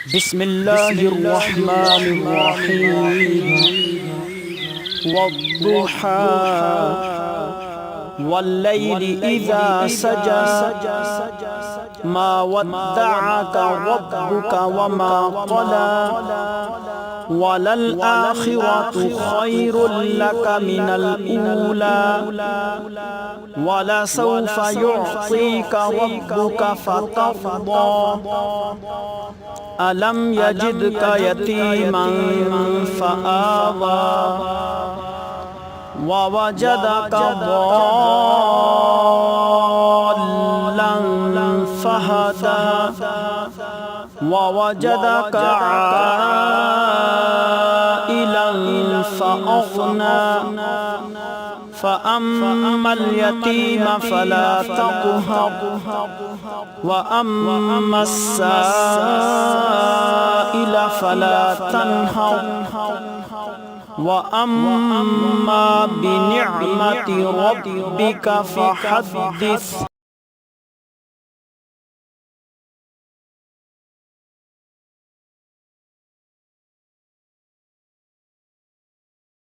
بسم الله الرحمن الرحيم والضحى والليل إذا سجى ما ودعك ربك وما قلى وللآخرة خير لك من الأولى ولسوف يعطيك ربك فترضى ألم يجدك يتيما فآوى ووجدك ضالا فهدى ووجدك عائلا فأغنى فأما اليتيم فلا تقهر وأما السائل فلا تنهر وأما بنعمة ربك فحدث.